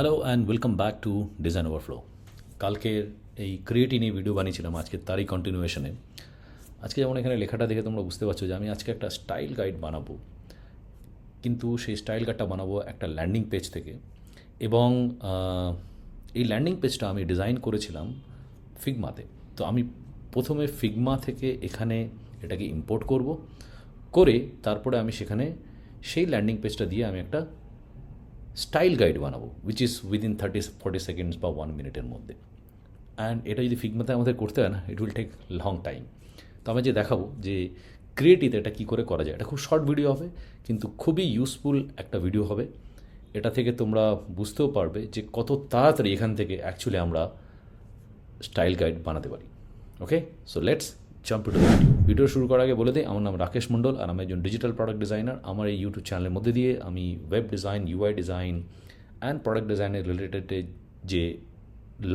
Hello and welcome back to design overflow. কালকের এই creative নিয়ে ভিডিও বানিয়েছিলাম, আজকে তারই কন্টিনিউয়েশনে। আজকে যেমন এখানে লেখাটা দেখে তোমরা বুঝতে পারছো যে আমি আজকে একটা স্টাইল গাইড বানাবো, কিন্তু সেই স্টাইল গাইডটা বানাবো একটা ল্যান্ডিং পেজ থেকে। এবং এই ল্যান্ডিং পেজটা আমি ডিজাইন করেছিলাম ফিগমাতে। তো আমি প্রথমে ফিগমা থেকে এখানে এটাকে ইম্পোর্ট করব, করে তারপরে আমি সেখানে সেই ল্যান্ডিং পেজটা দিয়ে আমি একটা স্টাইল গাইড বানাবো, উইচ ইজ উইদিন 30-40 সেকেন্ডস বা 1 মিনিটের মধ্যে। অ্যান্ড এটা যদি ফিগমাতে আমাদের করতে হয় না, it will take long time. তো আমি যে দেখাবো যে ক্রিয়েটিভে এটা কী করে করা যায়। এটা খুব শর্ট ভিডিও হবে, কিন্তু খুবই ইউজফুল একটা ভিডিও হবে। এটা থেকে তোমরা বুঝতেও পারবে যে কত তাড়াতাড়ি এখান থেকে অ্যাকচুয়ালি আমরা স্টাইল গাইড বানাতে পারি। Okay, so let's jump to video. Video শুরু করার আগে বলে দিই, আমার নাম রাকেশ মণ্ডল আর আমি একজন ডিজিটাল প্রোডাক্ট ডিজাইনার। আমার এই ইউটিউব চ্যানেলের মধ্যে দিয়ে আমি web design, UI design and product ডিজাইনের রিলেটেড যে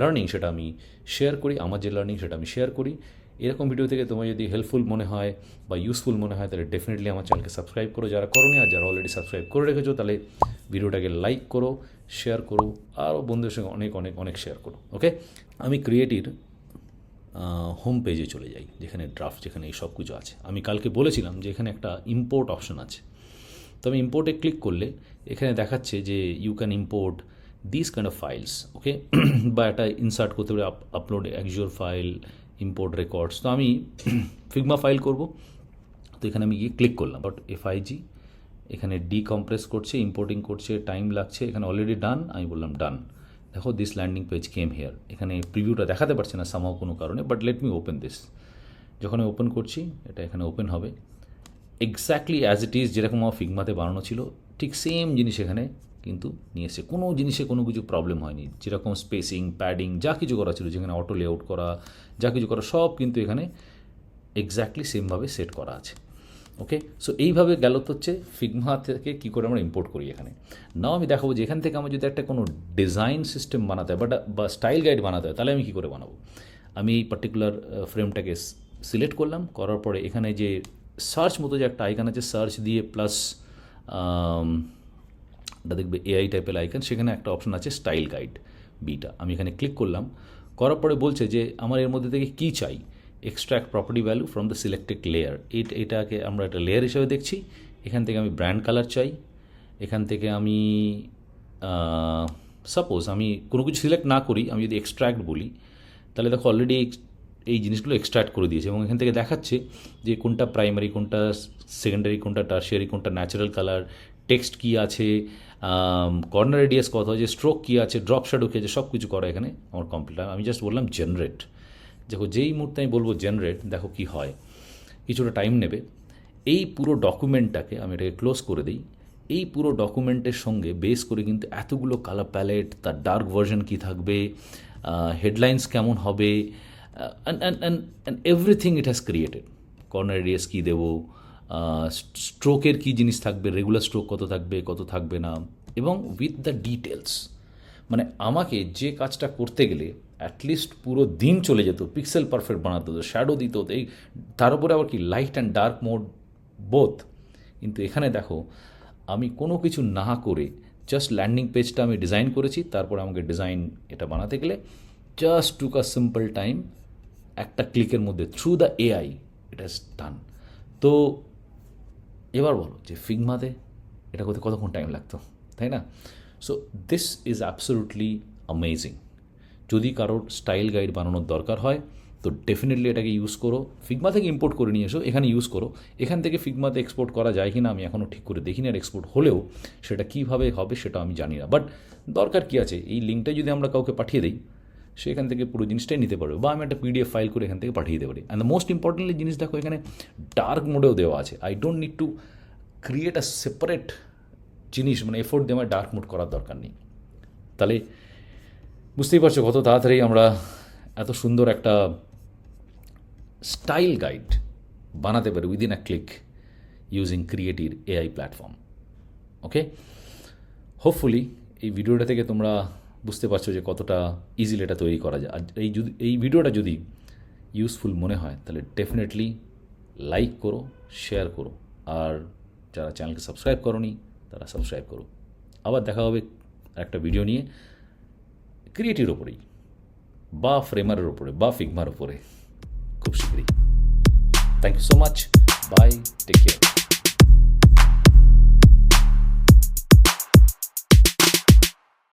লার্নিং সেটা আমি শেয়ার করি। আমার যে লার্নিং সেটা আমি শেয়ার করি। এরকম ভিডিও থেকে তোমার যদি হেল্পফুল মনে হয় বা ইউজফুল মনে হয় তাহলে ডেফিনেটলি আমার চ্যানেলকে সাবস্ক্রাইব করো যারা করোনি, আর যারা অলরেডি সাবস্ক্রাইব করে রেখেছো তাহলে ভিডিওটাকে লাইক করো, শেয়ার করো, আরও বন্ধুদের সঙ্গে অনেক অনেক অনেক শেয়ার করো। ওকে, আমি ক্রিয়েটিভ হোম পেজে চলে যাই, যেখানে ড্রাফট, যেখানে এই সব কিছু আছে। আমি কালকে বলেছিলাম যে এখানে একটা ইম্পোর্ট অপশন আছে। তো আমি ইম্পোর্টে ক্লিক করলে এখানে দেখাচ্ছে যে you can import this kind of files. Okay, বা একটা ইনসার্ট করতে পারে, upload actual file, import records. তো আমি ফিগমা ফাইল করব। তো এখানে আমি গিয়ে ক্লিক করলাম, বাট এফআইজি এখানে ডিকম্প্রেস করছে, ইম্পোর্টিং করছে, টাইম লাগছে। এখানে অলরেডি ডান, আমি বললাম ডান। দেখো this landing page came here. এখানে প্রিভিউটা দেখাতে পারছে না সামাও কোনো কারণে, but let me open this. যখন আমি ওপেন করছি এটা এখানে ওপেন হবে এক্স্যাক্টলি অ্যাজ ইট ইজ, যেরকম আমার ফিগমাতে বানানো ছিল ঠিক সেম জিনিস এখানে কিন্তু নিয়ে এসে কোনো জিনিসে কোনো কিছু প্রবলেম হয়নি। যেরকম স্পেসিং, প্যাডিং যা কিছু করা ছিল, যেখানে অটো লেআউট করা, যা কিছু করা সব কিন্তু এখানে এক্স্যাক্টলি সেমভাবে সেট করা আছে। ওকে, সো এইভাবে গেল তো হচ্ছে ফিগমা থেকে কী করে আমরা ইম্পোর্ট করি এখানে। নাও আমি দেখাবো যে এখান থেকে আমার যদি একটা কোনো ডিজাইন সিস্টেম বানাতে হয় বা স্টাইল গাইড বানাতে হয়, তাহলে আমি কী করে বানাবো। আমি এই পার্টিকুলার ফ্রেমটাকে সিলেক্ট করলাম, করার পরে এখানে যে সার্চ মতো যে একটা আইকন আছে, সার্চ দিয়ে প্লাস এটা দেখবে এআই টাইপের আইকন, সেখানে একটা অপশন আছে স্টাইল গাইড বিটা। আমি এখানে ক্লিক করলাম, করার পরে বলছে যে আমার এর মধ্যে থেকে কী চাই। Extract property value from the selected layer. এটাকে আমরা একটা লেয়ার হিসেবে দেখছি। এখান থেকে আমি ব্র্যান্ড কালার চাই। এখান থেকে আমি সাপোজ আমি কোনো কিছু সিলেক্ট না করি, আমি যদি এক্সট্র্যাক্ট বলি, তাহলে দেখো অলরেডি এই জিনিসগুলো এক্সট্র্যাক্ট করে দিয়েছে এবং এখান থেকে দেখাচ্ছে যে কোনটা প্রাইমারি, কোনটা সেকেন্ডারি, কোনটা টার্সিয়ারি, কোনটা ন্যাচারাল কালার, টেক্সট কী আছে, কর্নার রেডিয়াস কত আছে, স্ট্রোক কী আছে, ড্রপ শ্যাডো কী আছে, সব কিছু করা এখানে আমার কমপ্লিট। আমি জাস্ট বললাম জেনারেট। দেখো যেই মুহূর্তে আমি বলবো জেনারেট, দেখো কি হয়, কিছুটা টাইম নেবে। এই পুরো ডকুমেন্টটাকে আমি এটাকে ক্লোজ করে দিই। এই পুরো ডকুমেন্টের সঙ্গে বেস করে কিন্তু এতগুলো কালার প্যালেট, তার ডার্ক ভার্সন কী থাকবে, হেডলাইন্স কেমন হবে, and everything it has created. Corner radius কী দেবো, স্ট্রোকের কী জিনিস থাকবে, রেগুলার স্ট্রোক কত থাকবে, কত থাকবে না, এবং উইথ দ্য ডিটেলস। মানে আমাকে যে কাজটা করতে গেলে অ্যাটলিস্ট পুরো দিন চলে যেত, পিক্সেল পারফেক্ট বানাতে হতো, শ্যাডো দিত, এই তার উপরে আবার কি light and dark mode both. কিন্তু এখানে দেখো আমি কোনো কিছু না করে জাস্ট ল্যান্ডিং পেজটা আমি ডিজাইন করেছি, তারপর আমাকে ডিজাইন এটা বানাতে গেলে just took a simple time, একটা ক্লিকের মধ্যে through the AI it has done. তো এবার বলো যে ফিগমাতে এটা করতে কতক্ষণ টাইম লাগতো, তাই না? So this is absolutely amazing. যদি কারোর স্টাইল গাইড বানানোর দরকার হয় তো ডেফিনেটলি এটাকে ইউজ করো। ফিগমা থেকে ইম্পোর্ট করে নিয়ে এসো, এখানে ইউজ করো। এখান থেকে ফিগমাতে এক্সপোর্ট করা যায় কি না আমি এখনও ঠিক করে দেখিনি, আর এক্সপোর্ট হলেও সেটা কীভাবে হবে সেটা আমি জানি না। বাট দরকার কী আছে, এই লিঙ্কটা যদি আমরা কাউকে পাঠিয়ে দিই, সেখান থেকে পুরো জিনিসটাই নিতে পারবে, বা আমি একটা পিডিএফ ফাইল করে এখান থেকে পাঠিয়ে দিতে পারি। অ্যান্ড দ্য মোস্ট ইম্পর্টেন্টলি জিনিস দেখো এখানে ডার্ক মোডেও দেওয়া আছে। I don't need to create a separate জিনিস, মানে এফোর্ট দিয়ে আমার ডার্ক মোড করার দরকার নেই। তাহলে বুঝতেই পারছো কত তাড়াতাড়ি আমরা এত সুন্দর একটা স্টাইল গাইড বানাতে পারি within a click using creative AI platform. Okay, hopefully এই ভিডিওটা থেকে তোমরা বুঝতে পারছো যে কতটা ইজিলি এটা তৈরি করা যায়। আর এই ভিডিওটা যদি ইউজফুল মনে হয় তাহলে ডেফিনেটলি লাইক করো, শেয়ার করো, আর যারা চ্যানেলকে সাবস্ক্রাইব করোনি তারা সাবস্ক্রাইব করো। আবার দেখা হবে একটা ভিডিও নিয়ে। ক্রিয়েটির ওপরেই, বা ফ্রেমারের ওপরে, বা ফিগমার ওপরে খুব শীঘ্রই। Thank you so much, bye, take care.